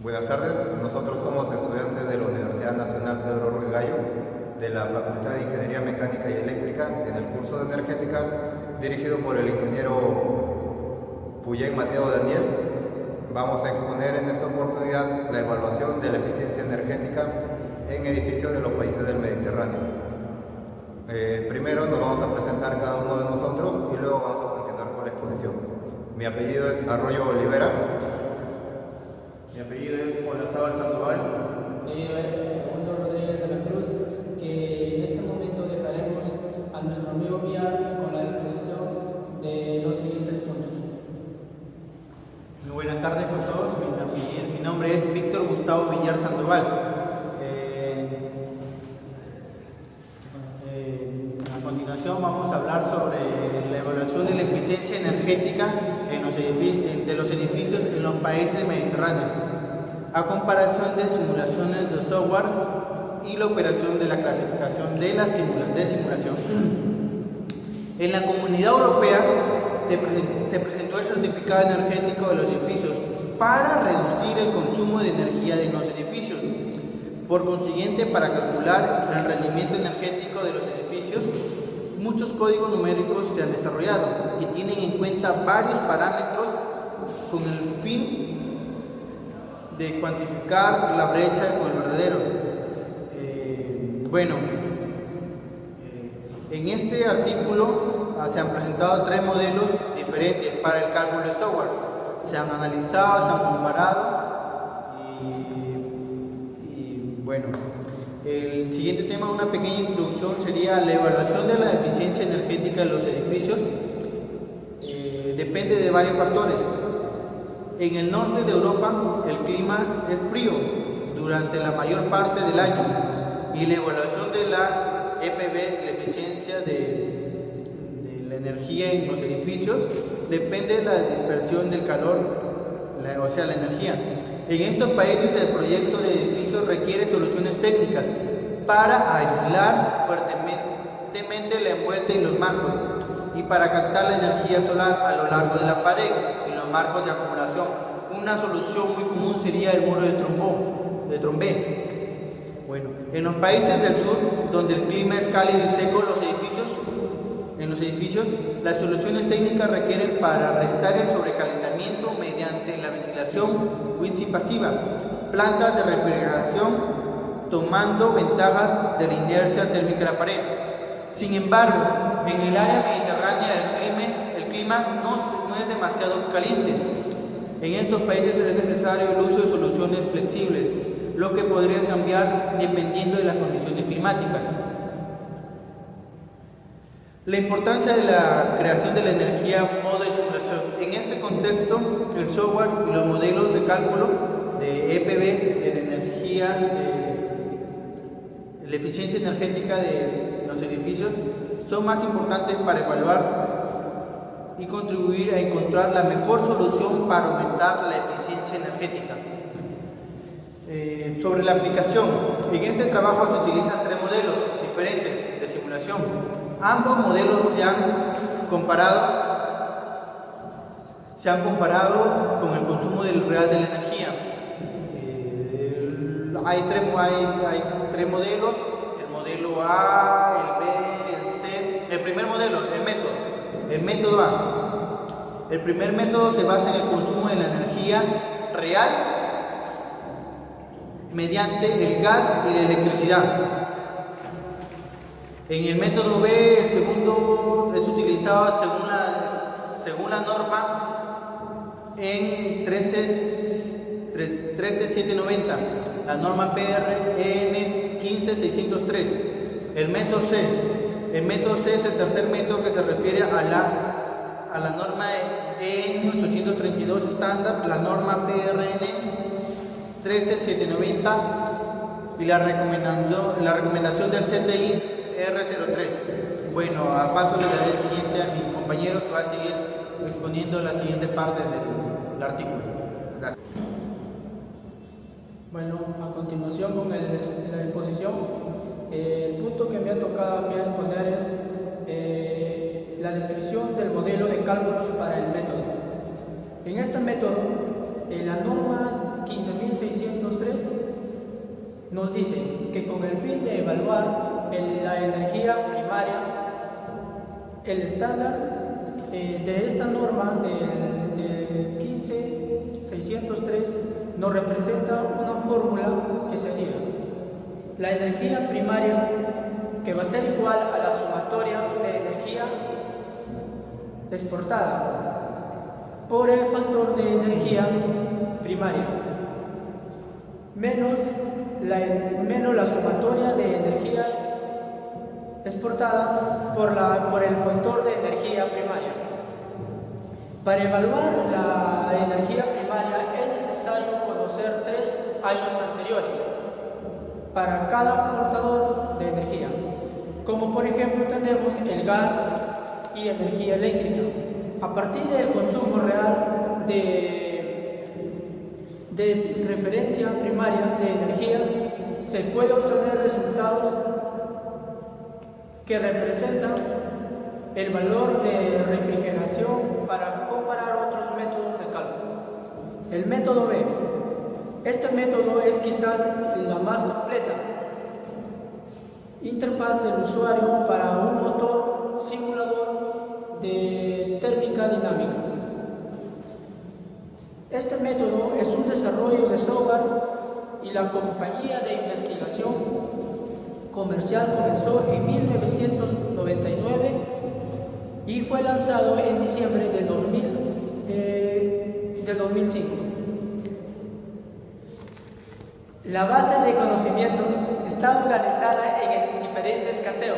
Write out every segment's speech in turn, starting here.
Buenas tardes, nosotros somos estudiantes de la Universidad Nacional Pedro Ruiz Gallo, de la Facultad de Ingeniería Mecánica y Eléctrica, en el curso de Energética, dirigido por el ingeniero Puyén Mateo Daniel. Vamos a exponer en esta oportunidad la evaluación de la eficiencia energética en edificios de los países del Mediterráneo. Primero nos vamos a presentar cada uno de nosotros y luego vamos a continuar con la exposición. Mi apellido es Arroyo Olivera. Mi apellido es Olazábal Sandoval. Mi apellido es Segundo Rodríguez de la Cruz, que en este momento dejaremos a nuestro amigo Villar con la exposición de los siguientes puntos. Muy buenas tardes con todos. Mi nombre es Víctor Gustavo Villar Sandoval. A continuación vamos a hablar sobre la evaluación de la eficiencia energética de los edificios en los países mediterráneos, a comparación de simulaciones de software y la operación de la clasificación de simulación. En la Comunidad Europea se presentó el certificado energético de los edificios para reducir el consumo de energía de los edificios. Por consiguiente, para calcular el rendimiento energético de los edificios, muchos códigos numéricos se han desarrollado y tienen en cuenta varios parámetros con el fin de cuantificar la brecha con el verdadero. En este artículo se han presentado 3 modelos diferentes para el cálculo de software. Se han analizado, se han comparado el siguiente tema, una pequeña introducción, sería la evaluación de la eficiencia energética de los edificios. Depende de varios factores. En el norte de Europa el clima es frío durante la mayor parte del año y la evaluación de la EPB, la eficiencia de la energía en los edificios, depende de la dispersión del calor, la energía. En estos países el proyecto de edificios requiere soluciones técnicas para aislar fuertemente la envuelta y los marcos y para captar la energía solar a lo largo de la pared y los marcos de acumulación. Una solución muy común sería el muro de Trombé. En los países del sur, donde el clima es cálido y seco, en los edificios, las soluciones técnicas requieren para restar el sobrecalentamiento mediante la ventilación WISI pasiva, plantas de refrigeración, tomando ventajas de la inercia térmica de la pared. Sin embargo, en el área mediterránea el clima no es demasiado caliente. En estos países es necesario el uso de soluciones flexibles, lo que podría cambiar dependiendo de las condiciones climáticas. La importancia de la creación de la energía, modo de simulación. En este contexto, el software y los modelos de cálculo de EPB, de energía, la eficiencia energética de los edificios, son más importantes para evaluar y contribuir a encontrar la mejor solución para aumentar la eficiencia energética. Sobre la aplicación, en este trabajo se utilizan 3 modelos diferentes de simulación. Ambos modelos se han comparado con el consumo real de la energía. Hay tres modelos: el modelo A, el B, el C. El primer modelo, el método A. El primer método se basa en el consumo de la energía real mediante el gas y la electricidad. En el método B, el segundo es utilizado según la norma en 13790, la norma PRN 15603. El método C es el tercer método que se refiere a la norma EN 832 estándar, la norma PRN 13790 y la recomendación del CTI R03. A paso le daré el siguiente a mi compañero, que va a seguir exponiendo la siguiente parte del artículo. Gracias. A continuación con la exposición, el punto que me ha tocado a mí exponer es la descripción del modelo de cálculos para el método. En este método, la norma 15603 nos dice que con el fin de evaluar la energía primaria, el estándar de esta norma de 15603 nos representa una fórmula que sería la energía primaria, que va a ser igual a la sumatoria de energía exportada por el factor de energía primaria menos la sumatoria de energía exportada por el factor de energía primaria. Para evaluar la energía primaria es necesario conocer 3 años anteriores para cada aportador de energía, como por ejemplo tenemos el gas y energía eléctrica. A partir del consumo real de referencia primaria de energía, se puede obtener resultados que representan el valor de refrigeración para comparar otros métodos de cálculo. El método B. Este método es quizás la más completa. Interfaz del usuario para un motor simulador de térmica dinámicas. Este método es un desarrollo de software y la compañía de investigación comercial comenzó en 1999 y fue lanzado en diciembre de 2005. La base de conocimientos está organizada en diferentes cateos: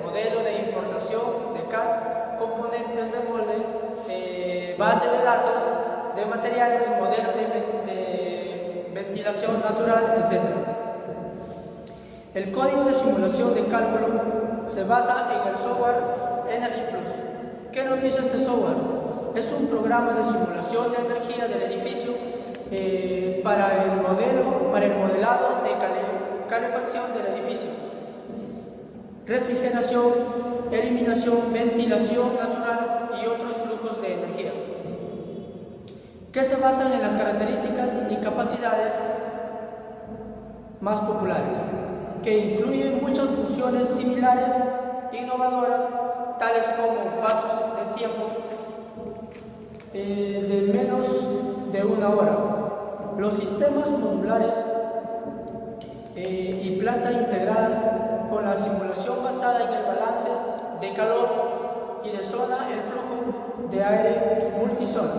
modelo de importación de CAD, componentes de molde, base de datos de materiales, modelo de ventilación natural, etc. El código de simulación de cálculo se basa en el software Energy Plus. ¿Qué nos dice este software? Es un programa de simulación de energía del edificio para el modelado de calefacción del edificio, refrigeración, eliminación, ventilación natural y otros flujos de energía, que se basan en las características y capacidades más populares, que incluyen muchas funciones similares, innovadoras, tales como pasos de tiempo de menos de 1 hora, los sistemas modulares y plantas integradas con la simulación basada en el balance de calor y de zona, el flujo de aire multizona.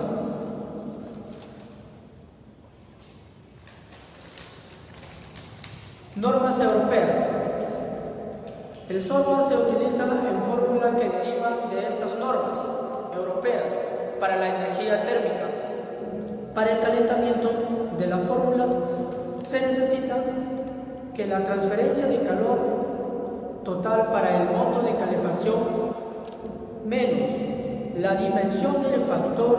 Normas europeas. El software se utiliza en fórmula que deriva de estas normas europeas para la energía térmica. Para el calentamiento de las fórmulas se necesita que la transferencia de calor total para el monto de calefacción menos la dimensión del factor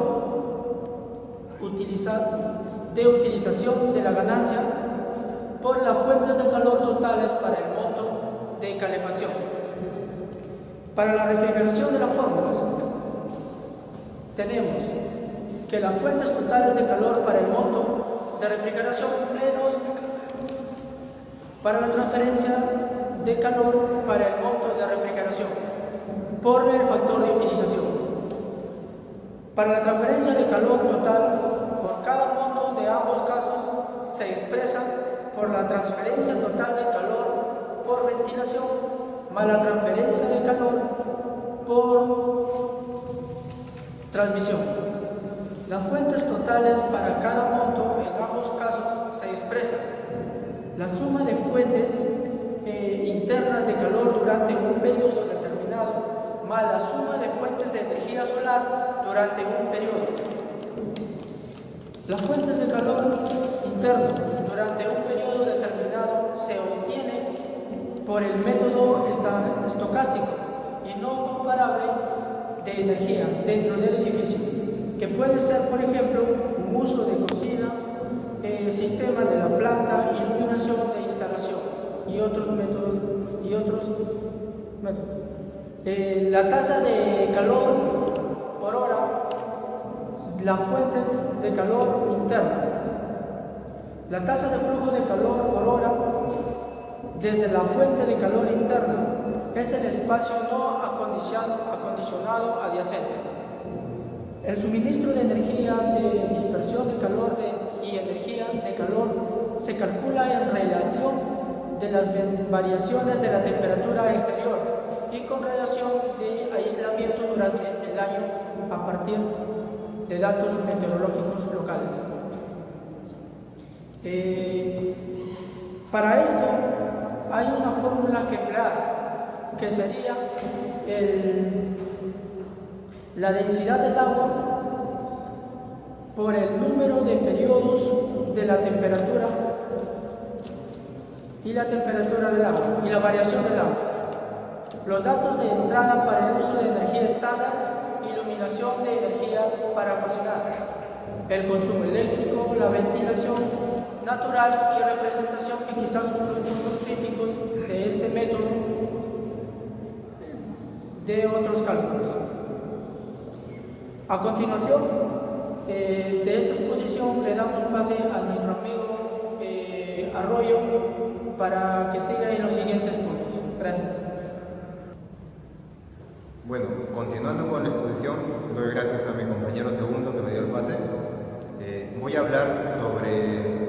de utilización de la ganancia por las fuentes de calor totales para el monto de calefacción. Para la refrigeración de las fórmulas tenemos que las fuentes totales de calor para el monto de refrigeración menos para la transferencia de calor para el monto de refrigeración por el factor de utilización. Para la transferencia de calor total por cada monto de ambos casos se expresa por la transferencia total de calor por ventilación más la transferencia de calor por transmisión. Las fuentes totales para cada monto en ambos casos se expresan la suma de fuentes internas de calor durante un periodo determinado más la suma de fuentes de energía solar durante un periodo. Las fuentes de calor interno durante un periodo determinado se obtienen por el método estocástico y no comparable de energía dentro del edificio, que puede ser, por ejemplo, un uso de cocina, sistema de la planta, iluminación de instalación y otros métodos. La tasa de calor por hora, las fuentes de calor interna. La tasa de flujo de calor por hora desde la fuente de calor interna es el espacio no acondicionado adyacente. El suministro de energía de dispersión de calor y energía de calor se calcula en relación de las variaciones de la temperatura exterior y con relación de aislamiento durante el año a partir de datos meteorológicos locales. Para esto hay una fórmula que emplear, que sería la densidad del agua por el número de periodos de la temperatura y la temperatura del agua y la variación del agua. Los datos de entrada para el uso de energía estándar, iluminación de energía para cocinar, el consumo eléctrico, la ventilación natural y representación, que quizás son los puntos críticos de este método de otros cálculos. A continuación de esta exposición le damos pase a nuestro amigo Arroyo para que siga en los siguientes puntos. Gracias. Bueno, continuando con la exposición, doy gracias a mi compañero segundo que me dio el pase. Voy a hablar sobre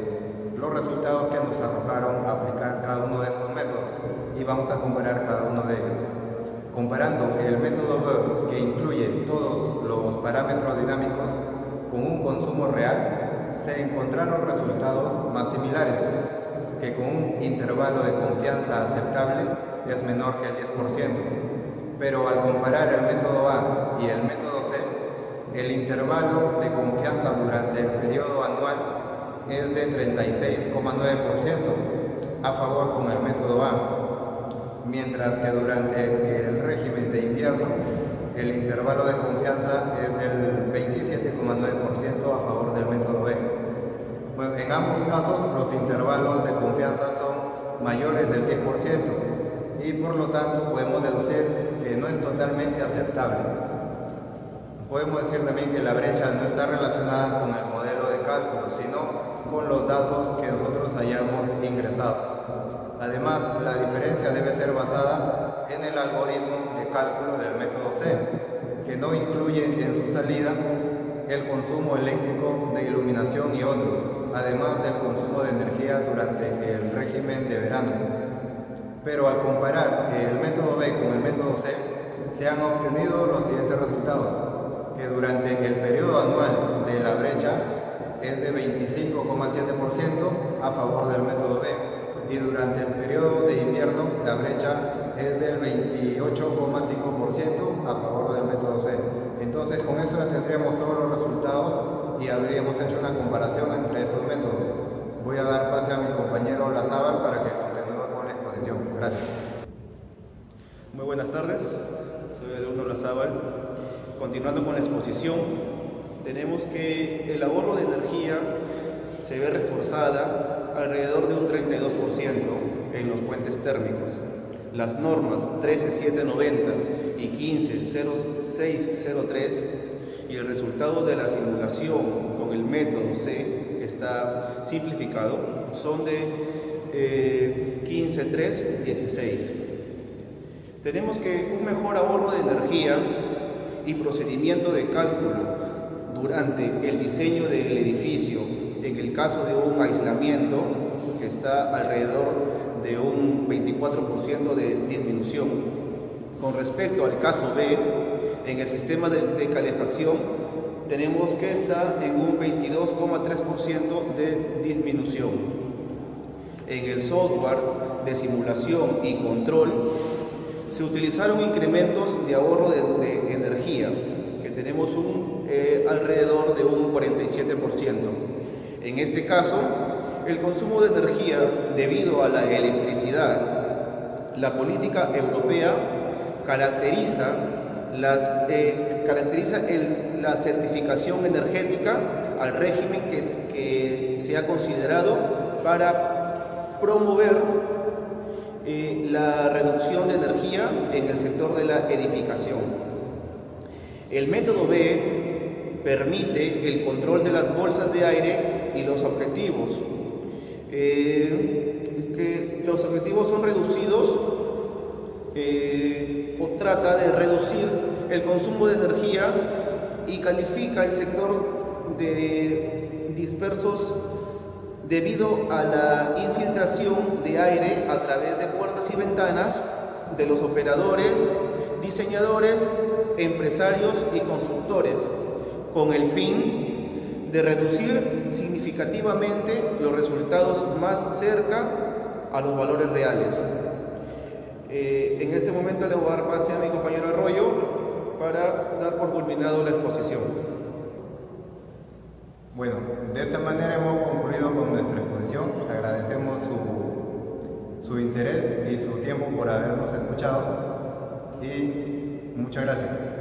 los resultados que nos arrojaron aplicar cada uno de estos métodos y vamos a comparar cada uno de ellos. Comparando el método B, que incluye todos los parámetros dinámicos, con un consumo real, se encontraron resultados más similares, que con un intervalo de confianza aceptable es menor que el 10%. Pero al comparar el método A y el método C, el intervalo de confianza durante el periodo anual es de 36,9% a favor con el método A, mientras que durante el régimen de invierno el intervalo de confianza es del 27,9% a favor del método B. Bueno, en ambos casos los intervalos de confianza son mayores del 10% y por lo tanto podemos deducir que no es totalmente aceptable. Podemos decir también que la brecha no está relacionada con el modelo de cálculo, sino con los datos que nosotros hayamos ingresado. Además, la diferencia debe ser basada en el algoritmo de cálculo del método C, que no incluye en su salida el consumo eléctrico de iluminación y otros, además del consumo de energía durante el régimen de verano. Pero al comparar el método B con el método C, se han obtenido los siguientes resultados, que durante el periodo anual de la brecha es de 25,7% a favor del método B, y durante el periodo de invierno la brecha es del 28,5% a favor del método C. Entonces con eso ya tendríamos todos los resultados y habríamos hecho una comparación entre estos métodos. Voy a dar pase a mi compañero Lazábal para que continúe con la exposición. Gracias. Muy buenas tardes, soy el alumno Lazábal. Continuando con la exposición, tenemos que el ahorro de energía se ve reforzada alrededor de un 32% en los puentes térmicos. Las normas 13790 y 150603 y el resultado de la simulación con el método C, que está simplificado, son de 15316. Tenemos que un mejor ahorro de energía y procedimiento de cálculo durante el diseño del edificio, en el caso de un aislamiento que está alrededor de un 24% de disminución. Con respecto al caso B, en el sistema de calefacción tenemos que está en un 22,3% de disminución. En el software de simulación y control se utilizaron incrementos de ahorro de energía, que tenemos alrededor de un 47%. En este caso, el consumo de energía debido a la electricidad, la política europea caracteriza la certificación energética al régimen que se ha considerado para promover la reducción de energía en el sector de la edificación. El método B permite el control de las bolsas de aire y los objetivos. que los objetivos son reducidos o trata de reducir el consumo de energía y califica el sector de dispersos debido a la infiltración de aire a través de puertas y ventanas de los operadores, diseñadores, empresarios y constructores, con el fin de reducir significativamente los resultados más cerca a los valores reales. En este momento le voy a dar pase a mi compañero Arroyo para dar por culminado la exposición. Bueno, de esta manera hemos concluido con nuestra exposición. Agradecemos su interés y su tiempo por habernos escuchado y muchas gracias.